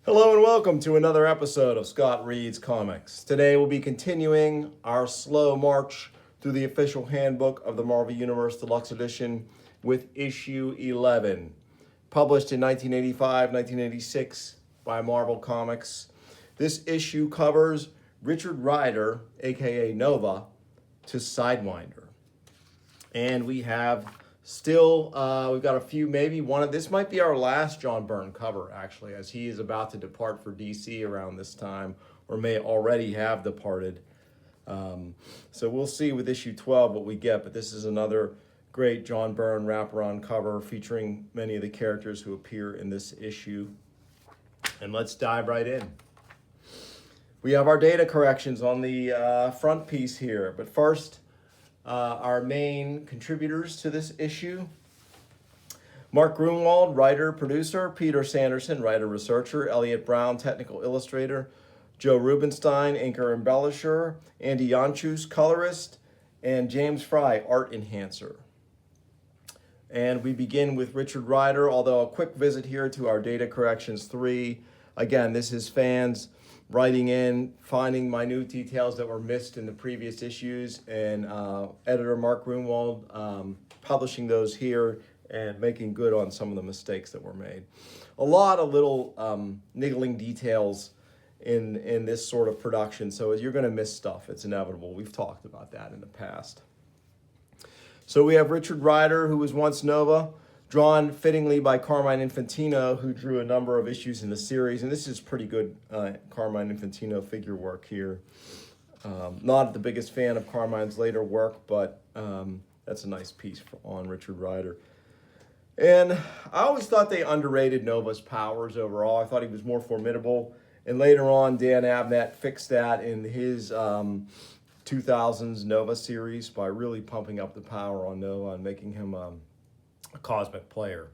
Hello and welcome to another episode of Scott Reads Comics. Today we'll be continuing our slow march through the official handbook of the Marvel Universe Deluxe Edition with issue 11, published in 1985-1986 by Marvel Comics. This issue covers Richard Rider, aka Nova, to Sidewinder. And we have we've got a few, maybe one of, this might be our last John Byrne cover, actually, as he is about to depart for DC around this time, or may already have departed. So we'll see with issue 12 what we get, but this is another great John Byrne wraparound cover featuring many of the characters who appear in this issue. And let's dive right in. We have our data corrections on the front piece here, but first, our main contributors to this issue: Mark Grunwald, writer, producer; Peter Sanderson, writer, researcher; Elliot Brown, technical illustrator; Joe Rubenstein, inker, embellisher; Andy Yanchus, colorist; and James Fry, art enhancer. And we begin with Richard Rider, although a quick visit here to our data corrections 3. Again, this is fans writing in, finding minute details that were missed in the previous issues, and editor Mark Grunwald publishing those here and making good on some of the mistakes that were made. A lot of little niggling details in this sort of production, so you're going to miss stuff. It's inevitable. We've talked about that in the past. So we have Richard Rider, who was once Nova, drawn fittingly by Carmine Infantino, who drew a number of issues in the series. And this is pretty good Carmine Infantino figure work here. Not the biggest fan of Carmine's later work, but that's a nice piece on Richard Rider. And I always thought they underrated Nova's powers overall. I thought he was more formidable. And later on, Dan Abnett fixed that in his 2000s Nova series by really pumping up the power on Nova and making him a cosmic player.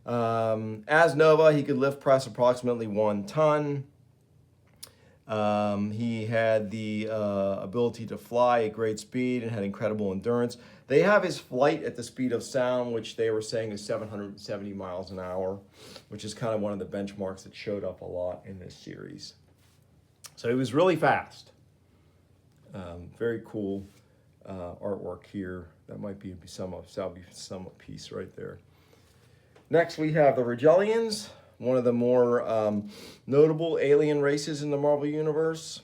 As Nova, he could lift press approximately 1 ton. He had the ability to fly at great speed and had incredible endurance. They have his flight at the speed of sound, which they were saying is 770 miles an hour, which is kind of one of the benchmarks that showed up a lot in this series. So he was really fast. Very cool artwork here. That might be some piece right there. Next, we have the Rigellians, one of the more notable alien races in the Marvel Universe.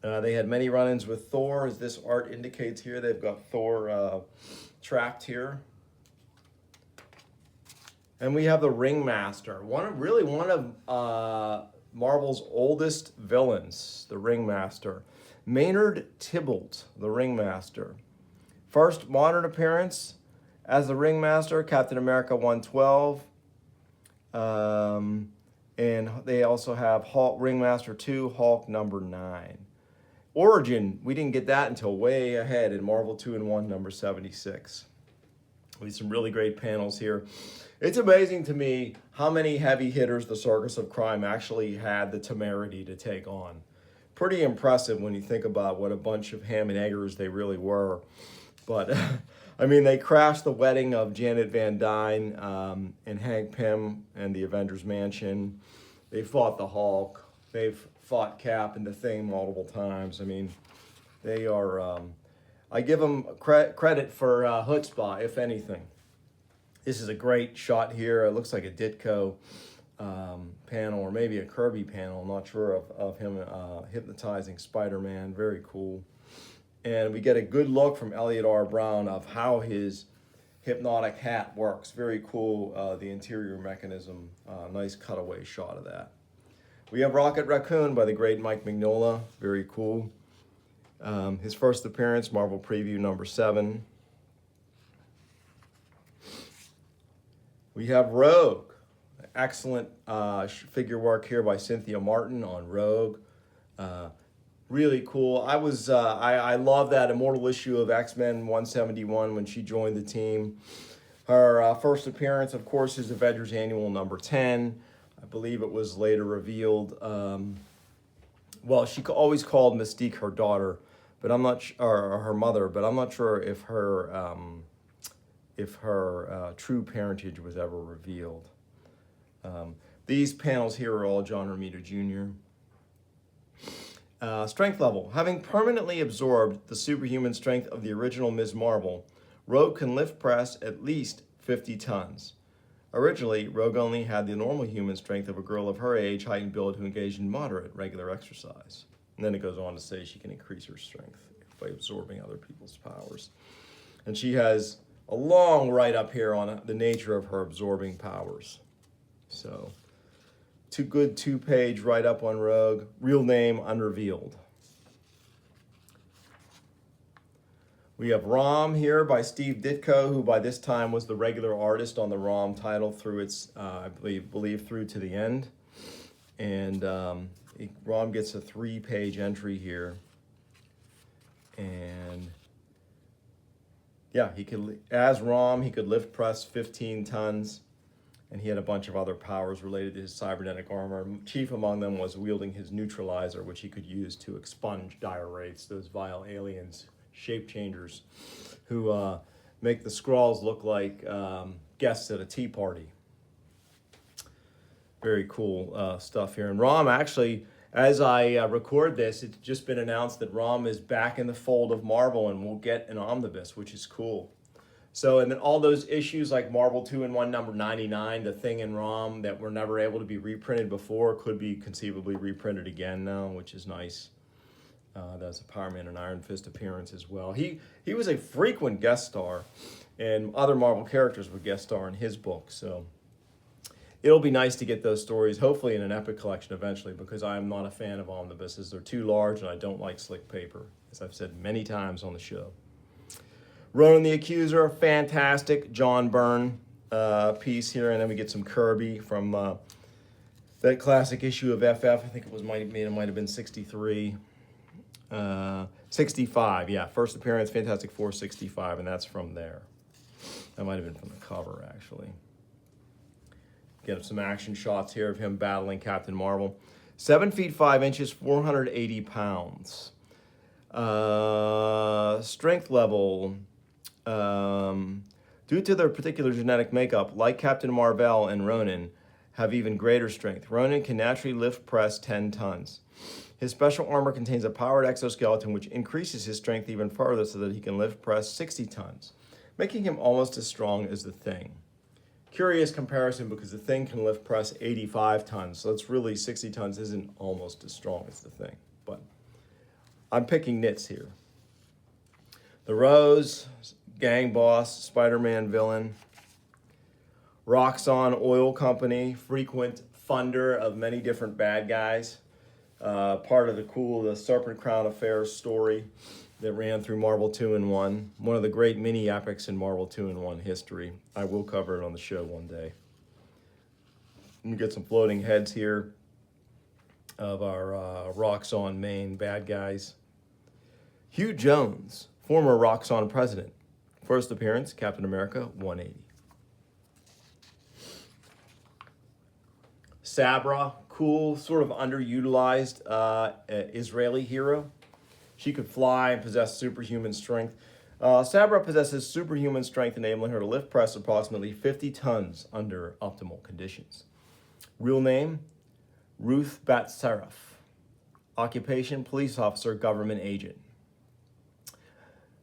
They had many run-ins with Thor, as this art indicates here. They've got Thor trapped here. And we have the Ringmaster, one of Marvel's oldest villains, the Ringmaster. Maynard Tybalt, the Ringmaster. First modern appearance as the Ringmaster, Captain America 112. And they also have Ringmaster 2, Hulk number 9. Origin, we didn't get that until way ahead in Marvel 2-in-1 number 76. We have some really great panels here. It's amazing to me how many heavy hitters the Circus of Crime actually had the temerity to take on. Pretty impressive when you think about what a bunch of ham and eggers they really were. But, I mean, they crashed the wedding of Janet Van Dyne and Hank Pym and the Avengers Mansion. They fought the Hulk. They've fought Cap and the Thing multiple times. I mean, they are, I give them credit for chutzpah, if anything. This is a great shot here. It looks like a Ditko panel, or maybe a Kirby panel. I'm not sure, of him hypnotizing Spider-Man. Very cool. And we get a good look from Elliot R. Brown of how his hypnotic hat works. Very cool, the interior mechanism. Nice cutaway shot of that. We have Rocket Raccoon by the great Mike Mignola. Very cool. His first appearance, Marvel Preview number 7. We have Rogue. Excellent figure work here by Cynthia Martin on Rogue. Really cool. I love that immortal issue of X-Men 171 when she joined the team. Her first appearance, of course, is Avengers Annual number 10. I believe it was later revealed. Well, she always called Mystique her daughter, but I'm not or her mother, but I'm not sure if her true parentage was ever revealed. These panels here are all John Romita Jr. Strength level. Having permanently absorbed the superhuman strength of the original Ms. Marvel, Rogue can lift press at least 50 tons. Originally, Rogue only had the normal human strength of a girl of her age, height, and build who engaged in moderate, regular exercise. And then it goes on to say she can increase her strength by absorbing other people's powers. And she has a long write up here on the nature of her absorbing powers. So, two-page write up on Rogue. Real name unrevealed. We have ROM here by Steve Ditko, who by this time was the regular artist on the ROM title through its, I believe through to the end. And ROM gets a 3-page entry here. And yeah, as ROM, he could lift press 15 tons. And he had a bunch of other powers related to his cybernetic armor. Chief among them was wielding his neutralizer, which he could use to expunge dire wraiths, those vile aliens, shape changers, who make the Skrulls look like guests at a tea party. Very cool stuff here. And ROM actually, as I record this, it's just been announced that ROM is back in the fold of Marvel and will get an omnibus, which is cool. So, and then all those issues like Marvel 2-in-1 number 99, the Thing in ROM that were never able to be reprinted before, could be conceivably reprinted again now, which is nice. That's a Power Man and Iron Fist appearance as well. He was a frequent guest star, and other Marvel characters would guest star in his book. So it'll be nice to get those stories, hopefully in an epic collection eventually, because I am not a fan of omnibuses. They're too large, and I don't like slick paper, as I've said many times on the show. Ronan the Accuser, fantastic John Byrne piece here, and then we get some Kirby from that classic issue of FF. I think it might have been 63. 65, yeah, first appearance, Fantastic Four 65, and that's from there. That might have been from the cover, actually. Get some action shots here of him battling Captain Marvel. 7 feet 5 inches, 480 pounds. Strength level. Due to their particular genetic makeup, like Captain Marvel and Ronan, have even greater strength. Ronan can naturally lift press 10 tons. His special armor contains a powered exoskeleton which increases his strength even further so that he can lift press 60 tons, making him almost as strong as the Thing. Curious comparison because the Thing can lift press 85 tons, so it's really 60 tons isn't almost as strong as the Thing. But I'm picking nits here. The Rose, gang boss, Spider-Man villain. Roxxon Oil Company, frequent funder of many different bad guys. Part of the Serpent Crown Affairs story that ran through Marvel 2-in-1. One of the great mini epics in Marvel 2-in-1 history. I will cover it on the show one day. We get some floating heads here of our Roxxon main bad guys. Hugh Jones, former Roxxon president. First appearance, Captain America 180. Sabra, cool, sort of underutilized Israeli hero. She could fly and possess superhuman strength. Sabra possesses superhuman strength, enabling her to lift press approximately 50 tons under optimal conditions. Real name, Ruth Bat-Saraf. Occupation, police officer, government agent.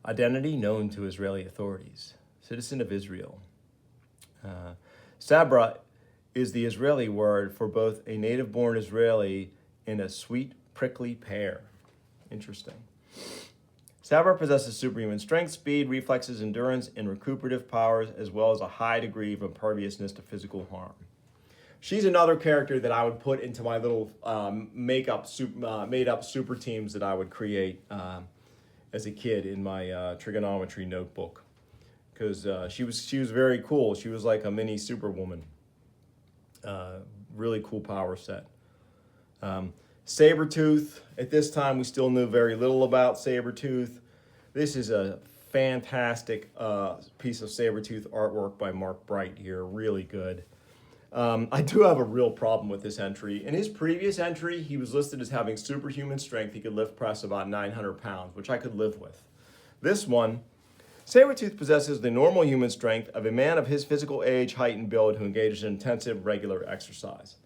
Identity, known to Israeli authorities. Citizen of Israel. Sabra is the Israeli word for both a native-born Israeli and a sweet, prickly pear. Interesting. Sabra possesses superhuman strength, speed, reflexes, endurance, and recuperative powers, as well as a high degree of imperviousness to physical harm. She's another character that I would put into my little made-up super teams that I would create as a kid in my trigonometry notebook, because she was very cool. She was like a mini Superwoman. Really cool power set. Sabretooth. At this time, we still knew very little about Sabretooth. This is a fantastic piece of Sabretooth artwork by Mark Bright here. Really good. I do have a real problem with this entry. In his previous entry, he was listed as having superhuman strength. He could lift press about 900 pounds, which I could live with. This one, Sabretooth possesses the normal human strength of a man of his physical age, height, and build who engages in intensive, regular exercise.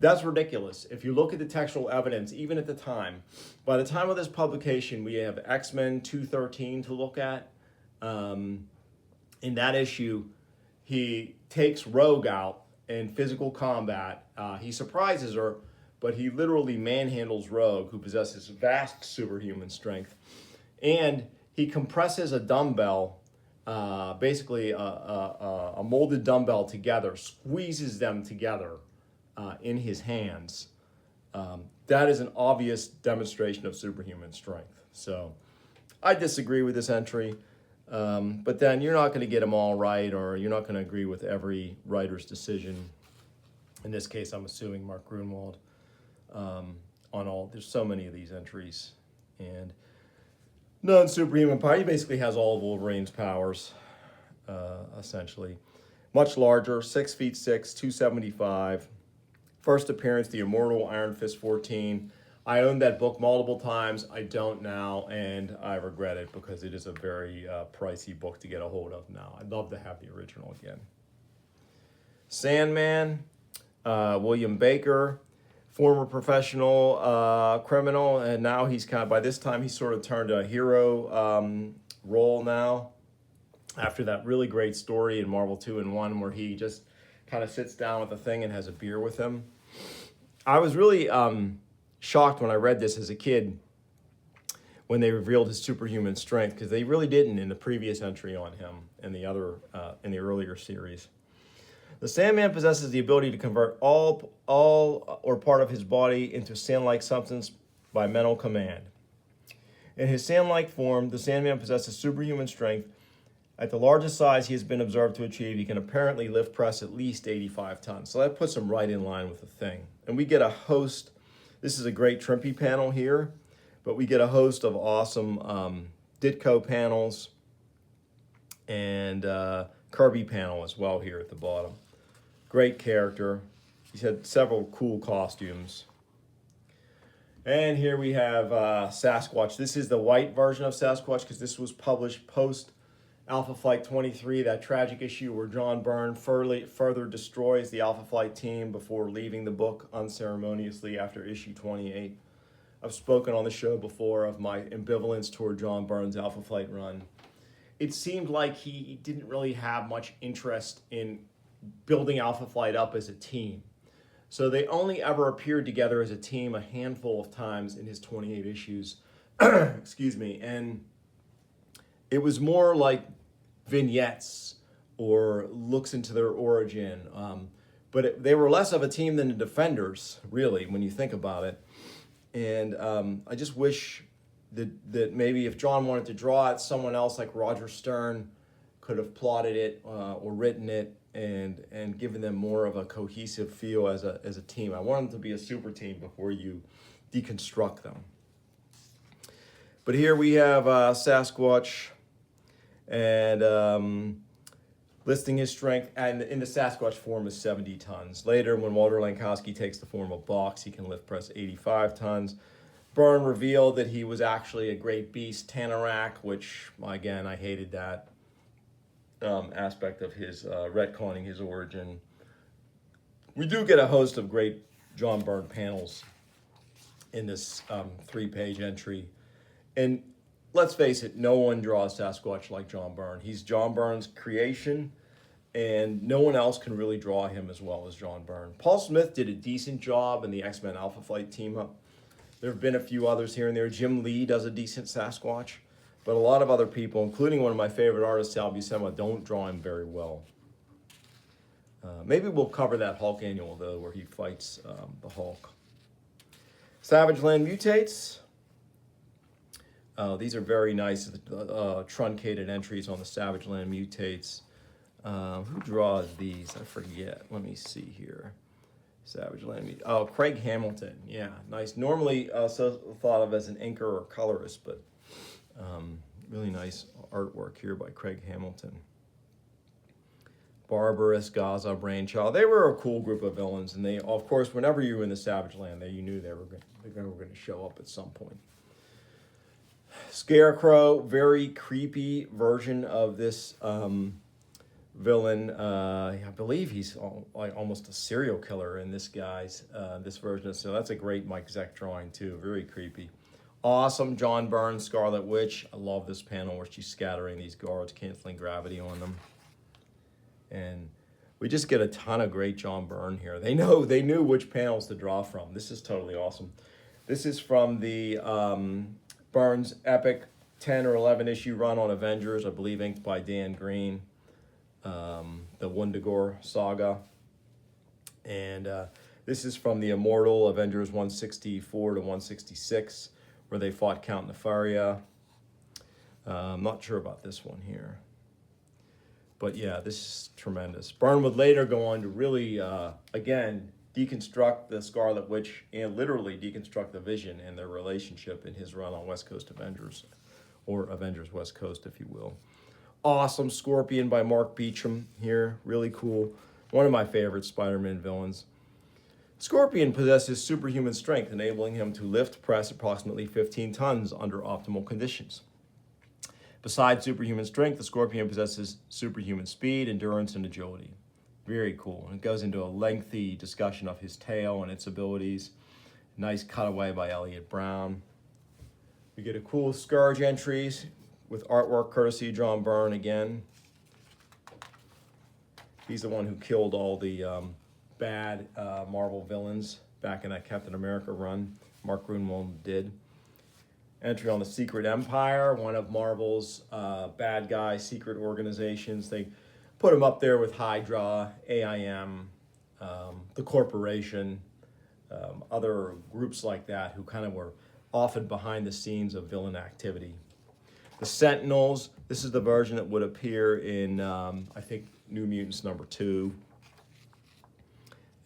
That's ridiculous. If you look at the textual evidence, even at the time, by the time of this publication, we have X-Men 213 to look at. In that issue, he takes Rogue out in physical combat. He surprises her, but he literally manhandles Rogue, who possesses vast superhuman strength. And he compresses a dumbbell, basically a molded dumbbell together, squeezes them together in his hands. That is an obvious demonstration of superhuman strength. So I disagree with this entry. But then you're not going to get them all right, or you're not going to agree with every writer's decision. In this case, I'm assuming Mark Grunwald on all. There's so many of these entries, and non-superhuman power. He basically has all of Wolverine's powers, essentially. Much larger, 6'6", 275. First appearance, the Immortal Iron Fist 14. I owned that book multiple times. I don't now, and I regret it because it is a very pricey book to get a hold of now. I'd love to have the original again. Sandman, William Baker, former professional criminal, and now he's by this time he's sort of turned a hero role now. After that really great story in Marvel 2-in-1 where he just kind of sits down with the Thing and has a beer with him. I was really shocked when I read this as a kid when they revealed his superhuman strength, because they really didn't in the previous entry on him in the earlier series. The Sandman possesses the ability to convert all or part of his body into sand-like substance by mental command. In his sand-like form, the Sandman possesses superhuman strength. At the largest size he has been observed to achieve, he can apparently lift press at least 85 tons. So that puts him right in line with the Thing. And we get a host. This is a great Trimpe panel here, but we get a host of awesome Ditko panels and Kirby panel as well here at the bottom. Great character. He's had several cool costumes. And here we have Sasquatch. This is the white version of Sasquatch because this was published post Alpha Flight 23, that tragic issue where John Byrne further destroys the Alpha Flight team before leaving the book unceremoniously after issue 28. I've spoken on the show before of my ambivalence toward John Byrne's Alpha Flight run. It seemed like he didn't really have much interest in building Alpha Flight up as a team. So they only ever appeared together as a team a handful of times in his 28 issues. Excuse me. And it was more like vignettes or looks into their origin. But they were less of a team than the Defenders, really, when you think about it. And I just wish that maybe if John wanted to draw it, someone else like Roger Stern could have plotted it or written it and given them more of a cohesive feel as a team. I want them to be a super team before you deconstruct them. But here we have Sasquatch, and listing his strength, and in the Sasquatch form is 70 tons. Later, when Walter Lankowski takes the form of Box, he can lift press 85 tons. Byrne revealed that he was actually a great beast, Tanarak, which, again, I hated that aspect of his retconning his origin. We do get a host of great John Byrne panels in this 3-page entry. And let's face it, no one draws Sasquatch like John Byrne. He's John Byrne's creation, and no one else can really draw him as well as John Byrne. Paul Smith did a decent job in the X-Men Alpha Flight team-up. There have been a few others here and there. Jim Lee does a decent Sasquatch, but a lot of other people, including one of my favorite artists, Sal Buscema, don't draw him very well. Maybe we'll cover that Hulk annual, though, where he fights the Hulk. Savage Land mutates. These are very nice truncated entries on the Savage Land mutates. Who draws these? I forget. Let me see here. Savage Land. Oh, Craig Hamilton. Yeah, nice. Normally so thought of as an inker or colorist, but really nice artwork here by Craig Hamilton. Barbarous, Gaza, Brainchild. They were a cool group of villains, and they, of course, whenever you were in the Savage Land, you knew they were going to show up at some point. Scarecrow, very creepy version of this villain. I believe he's like almost a serial killer in this guy's this version. So that's a great Mike Zeck drawing too. Very creepy. Awesome John Byrne Scarlet Witch. I love this panel where she's scattering these guards, canceling gravity on them. And we just get a ton of great John Byrne here. They knew which panels to draw from. This is totally awesome. This is from the Byrne's epic 10 or 11 issue run on Avengers, I believe inked by Dan Green, the Wundagore saga. And this is from the Immortal Avengers 164 to 166, where they fought Count Nefaria. I'm not sure about this one here. But yeah, this is tremendous. Byrne would later go on to really, again, deconstruct the Scarlet Witch and literally deconstruct the Vision and their relationship in his run on West Coast Avengers, or Avengers West Coast, if you will. Awesome Scorpion by Mark Beecham here, really cool. One of my favorite Spider-Man villains. Scorpion possesses superhuman strength, enabling him to lift press approximately 15 tons under optimal conditions. Besides superhuman strength, the Scorpion possesses superhuman speed, endurance, and agility. Very cool. And it goes into a lengthy discussion of his tail and its abilities. Nice cutaway by Elliot Brown. We get a cool Scourge entries with artwork courtesy John Byrne again. He's the one who killed all the bad Marvel villains back in that Captain America run. Mark Gruenwald did. Entry on the Secret Empire, one of Marvel's bad guy secret organizations. They put him up there with Hydra, AIM, the Corporation, other groups like that who kind of were often behind the scenes of villain activity. The Sentinels, this is the version that would appear in, I think, New Mutants #2.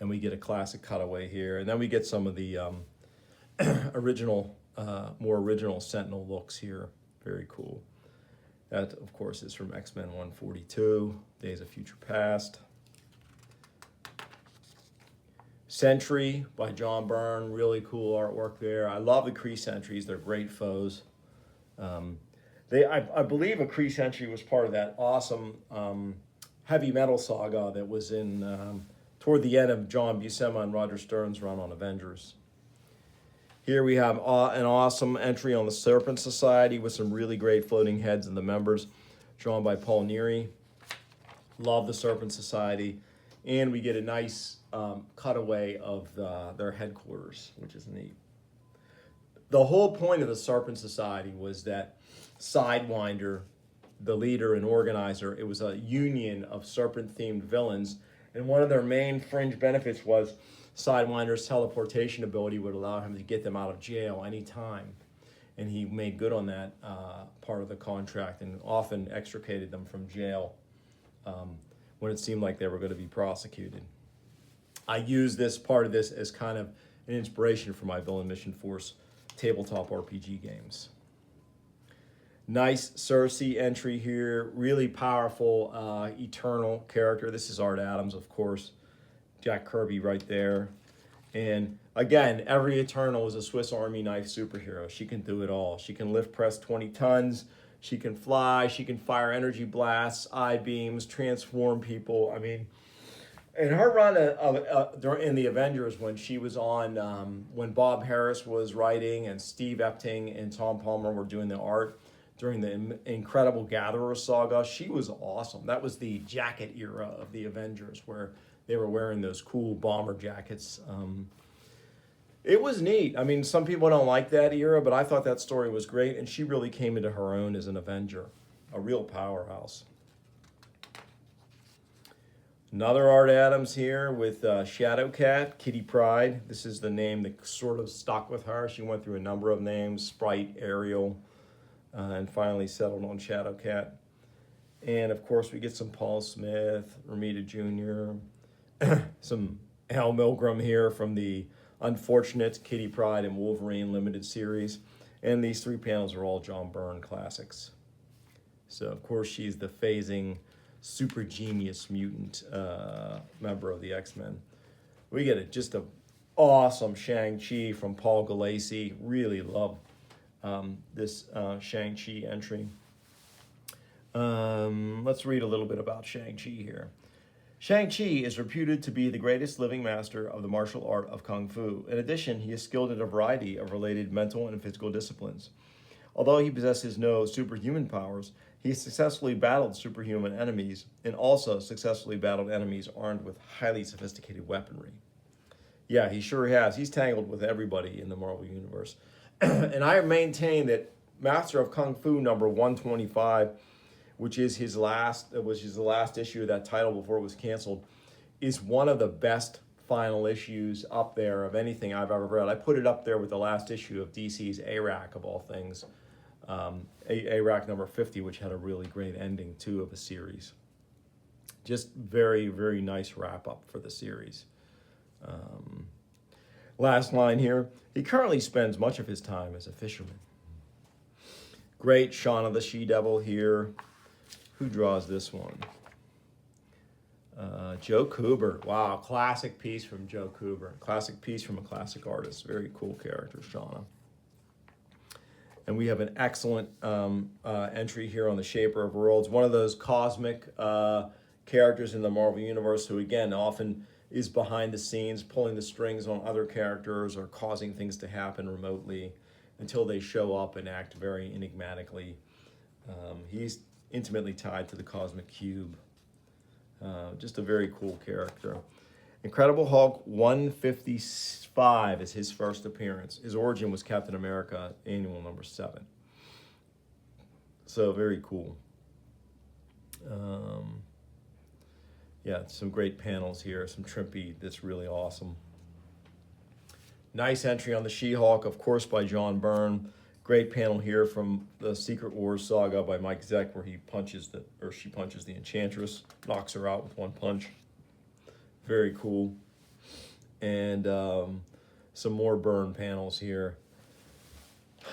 And we get a classic cutaway here. And then we get some of the more original Sentinel looks here. Very cool. That, of course, is from X-Men 142, Days of Future Past. Sentry by John Byrne, really cool artwork there. I love the Kree Sentries, they're great foes. I believe a Kree Sentry was part of that awesome heavy metal saga that was in toward the end of John Buscema and Roger Stern's run on Avengers. Here we have an awesome entry on the Serpent Society with some really great floating heads and the members, drawn by Paul Neary. Love the Serpent Society. And we get a nice cutaway of their headquarters, which is neat. The whole point of the Serpent Society was that Sidewinder, the leader and organizer, it was a union of serpent-themed villains, and one of their main fringe benefits was Sidewinder's teleportation ability would allow him to get them out of jail anytime. And he made good on that part of the contract and often extricated them from jail when it seemed like they were going to be prosecuted. I use this part of this as kind of an inspiration for my Villain Mission Force tabletop RPG games. Nice Cersei entry here, really powerful Eternal character. This is Art Adams, of course. Jack Kirby right there. And again, every Eternal is a Swiss Army knife superhero. She can do it all. She can lift press 20 tons. She can fly. She can fire energy blasts, I-beams, transform people. I mean, in her run in the Avengers, when she was on, when Bob Harris was writing and Steve Epting and Tom Palmer were doing the art during the Incredible Gatherer saga, she was awesome. That was the jacket era of the Avengers, where they were wearing those cool bomber jackets. It was neat. I mean, some people don't like that era, but I thought that story was great, and she really came into her own as an Avenger, a real powerhouse. Another Art Adams here with Shadowcat, Kitty Pryde. This is the name that sort of stuck with her. She went through a number of names, Sprite, Ariel, and finally settled on Shadowcat. And of course, we get some Paul Smith, Romita Jr., some Al Milgrom here from the Unfortunate, Kitty Pryde, and Wolverine limited series. And these three panels are all John Byrne classics. So, of course, she's the phasing super genius mutant member of the X-Men. We get just an awesome Shang-Chi from Paul Galassi. Really love this Shang-Chi entry. Let's read a little bit about Shang-Chi here. Shang-Chi is reputed to be the greatest living master of the martial art of Kung Fu. In addition, he is skilled in a variety of related mental and physical disciplines. Although he possesses no superhuman powers, he has successfully battled superhuman enemies and also successfully battled enemies armed with highly sophisticated weaponry. Yeah, he sure has. He's tangled with everybody in the Marvel Universe. And I maintain that Master of Kung Fu number 125, which is his last, which is the last issue of that title before it was canceled, is one of the best final issues up there of anything I've ever read. I put it up there with the last issue of DC's A-Rack of all things, A-Rack number 50, which had a really great ending too of a series. Just very, very nice wrap up for the series. Last line here. He currently spends much of his time as a fisherman. Great Shauna the She-Devil here. Who draws this one? Joe Kubert. Wow, classic piece from Joe Kubert. Classic piece from a classic artist. Very cool character, Shauna. And we have an excellent entry here on the Shaper of Worlds. One of those cosmic characters in the Marvel Universe who, again, often is behind the scenes, pulling the strings on other characters or causing things to happen remotely until they show up and act very enigmatically. He's intimately tied to the Cosmic Cube. Just a very cool character. Incredible Hulk 155 is his first appearance. His origin was Captain America Annual number 7. So very cool. Yeah, some great panels here, some Trimpy that's really awesome. Nice entry on the She-Hulk, of course, by John Byrne. Great panel here from the Secret Wars saga by Mike Zeck, where she punches the Enchantress, knocks her out with one punch. Very cool. And some more Byrne panels here.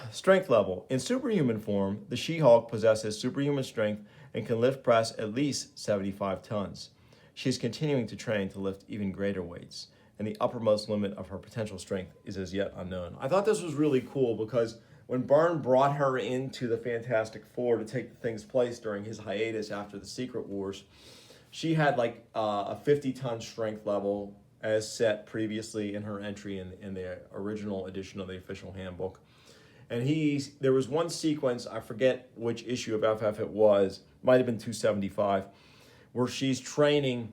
Strength level. In superhuman form, the She-Hulk possesses superhuman strength and can lift press at least 75 tons. She is continuing to train to lift even greater weights, and the uppermost limit of her potential strength is as yet unknown. I thought this was really cool because when Byrne brought her into the Fantastic Four to take things place during his hiatus after the Secret Wars, she had like a 50-ton strength level as set previously in her entry in the original edition of the official handbook. And there was one sequence, I forget which issue of FF it was, might have been 275, where she's training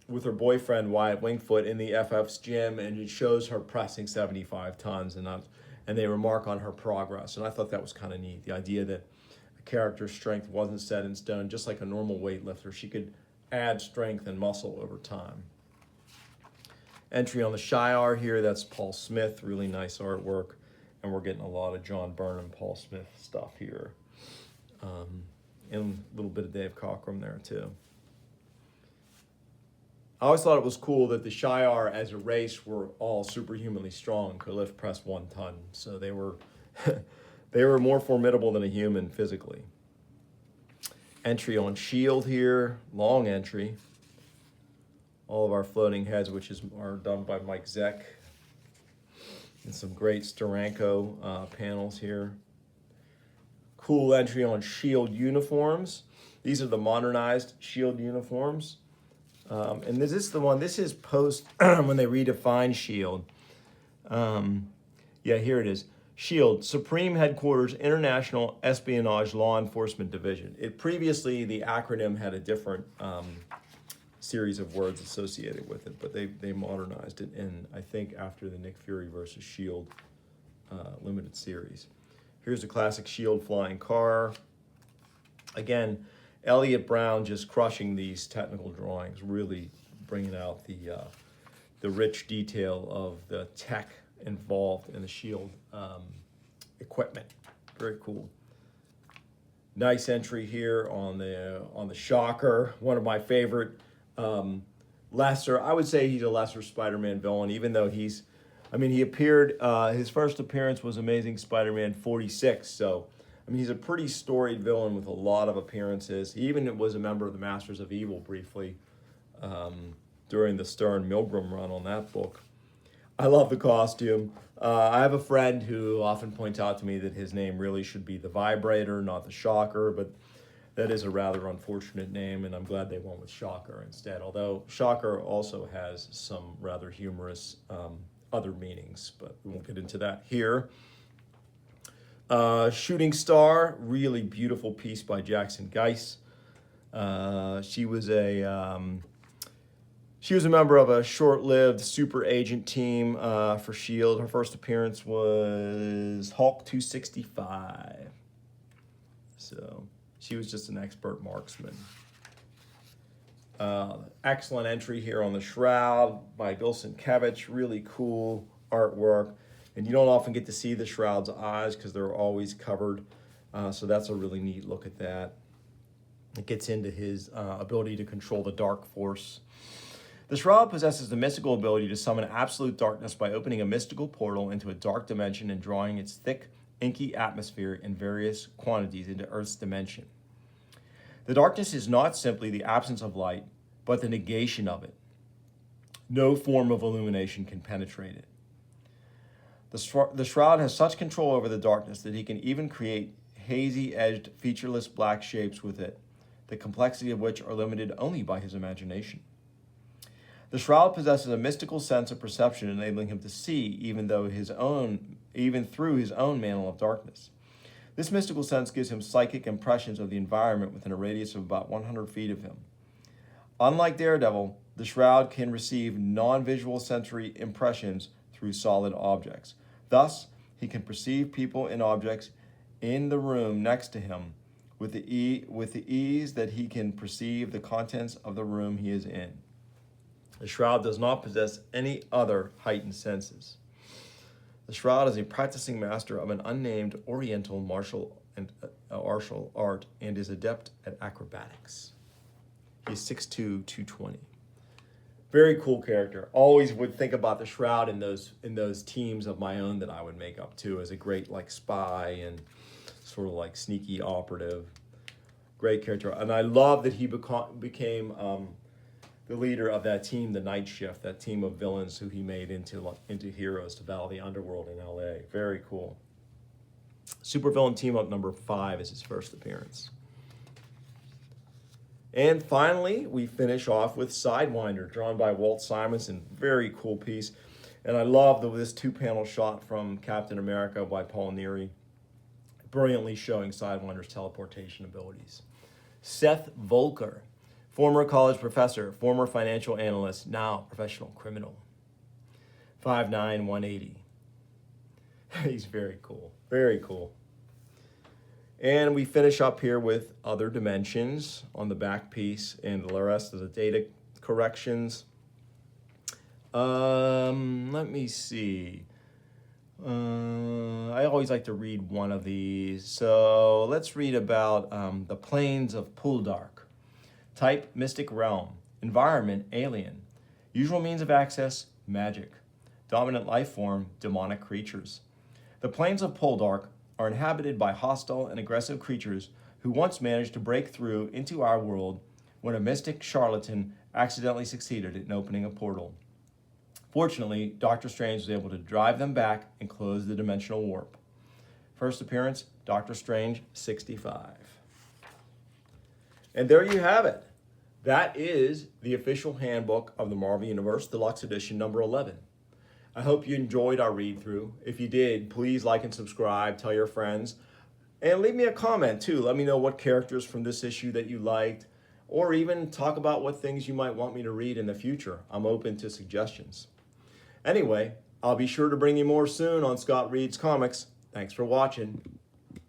with her boyfriend Wyatt Wingfoot in the FF's gym, and it shows her pressing 75 tons, and they remark on her progress. And I thought that was kind of neat, the idea that a character's strength wasn't set in stone, just like a normal weightlifter. She could add strength and muscle over time. Entry on the Shi'ar here, that's Paul Smith, really nice artwork, and we're getting a lot of John Byrne and Paul Smith stuff here. And a little bit of Dave Cockrum there too. I always thought it was cool that the Shi'ar as a race were all superhumanly strong, could lift press 1 ton. So they were they were more formidable than a human physically. Entry on S.H.I.E.L.D. here, long entry. All of our floating heads, which are done by Mike Zeck. And some great Steranko panels here. Cool entry on S.H.I.E.L.D. uniforms. These are the modernized S.H.I.E.L.D. uniforms. And this is the one, this is post when they redefined S.H.I.E.L.D. Yeah, here it is. S.H.I.E.L.D., Supreme Headquarters International Espionage Law Enforcement Division. Previously, the acronym had a different series of words associated with it, but they modernized it in, I think, after the Nick Fury versus S.H.I.E.L.D. limited series. Here's a classic S.H.I.E.L.D. flying car. Again, Elliot Brown just crushing these technical drawings, really bringing out the rich detail of the tech involved in the S.H.I.E.L.D. Equipment. Very cool. Nice entry here on the Shocker. One of my favorite lesser. I would say he's a lesser Spider-Man villain, even though he appeared. His first appearance was Amazing Spider-Man 46. So, he's a pretty storied villain with a lot of appearances. He even was a member of the Masters of Evil briefly during the Stern Milgram run on that book. I love the costume. I have a friend who often points out to me that his name really should be the Vibrator, not the Shocker, but That is a rather unfortunate name, and I'm glad they went with Shocker instead, although Shocker also has some rather humorous other meanings, but we won't get into that here. Shooting Star, really beautiful piece by Jackson Geiss. She was a member of a short-lived super agent team for S.H.I.E.L.D. Her first appearance was Hulk 265. So she was just an expert marksman. Excellent entry here on the Shroud by Bill Sienkiewicz. Really cool artwork. And you don't often get to see the Shroud's eyes because they're always covered. So that's a really neat look at that. It gets into his ability to control the dark force. The Shroud possesses the mystical ability to summon absolute darkness by opening a mystical portal into a dark dimension and drawing its thick, inky atmosphere in various quantities into Earth's dimension. The darkness is not simply the absence of light, but the negation of it. No form of illumination can penetrate it. The Shroud has such control over the darkness that he can even create hazy-edged, featureless black shapes with it, the complexity of which are limited only by his imagination. The Shroud possesses a mystical sense of perception, enabling him to see even through his own mantle of darkness. This mystical sense gives him psychic impressions of the environment within a radius of about 100 feet of him. Unlike Daredevil, the Shroud can receive non-visual sensory impressions through solid objects. Thus, he can perceive people and objects in the room next to him with the ease that he can perceive the contents of the room he is in. The Shroud does not possess any other heightened senses. The Shroud is a practicing master of an unnamed Oriental martial art and is adept at acrobatics. He's 6'2", 220. Very cool character. Always would think about the Shroud in those teams of my own that I would make up too, as a great like spy and sort of like sneaky operative. Great character, and I love that he became the leader of that team, the Night Shift, that team of villains who he made into heroes to battle the underworld in L.A. Very cool. Supervillain Team Up number 5 is his first appearance. And finally, we finish off with Sidewinder, drawn by Walt Simonson. Very cool piece. And I love this two-panel shot from Captain America by Paul Neary, brilliantly showing Sidewinder's teleportation abilities. Seth Volker, former college professor, former financial analyst, now professional criminal. 5'9", 180. He's very cool. Very cool. And we finish up here with other dimensions on the back piece and the rest of the data corrections. Let me see. I always like to read one of these. So let's read about the planes of Puldark. Type, Mystic Realm. Environment, Alien. Usual means of access, magic. Dominant life form, demonic creatures. The planes of Puldark are inhabited by hostile and aggressive creatures who once managed to break through into our world when a mystic charlatan accidentally succeeded in opening a portal. Fortunately, Doctor Strange was able to drive them back and close the dimensional warp. First appearance, Doctor Strange 65. And there you have it. That is the official handbook of the Marvel Universe, Deluxe Edition number 11. I hope you enjoyed our read-through. If you did, please like and subscribe, tell your friends, and leave me a comment too. Let me know what characters from this issue that you liked, or even talk about what things you might want me to read in the future. I'm open to suggestions. Anyway, I'll be sure to bring you more soon on Scott Reads Comics. Thanks for watching.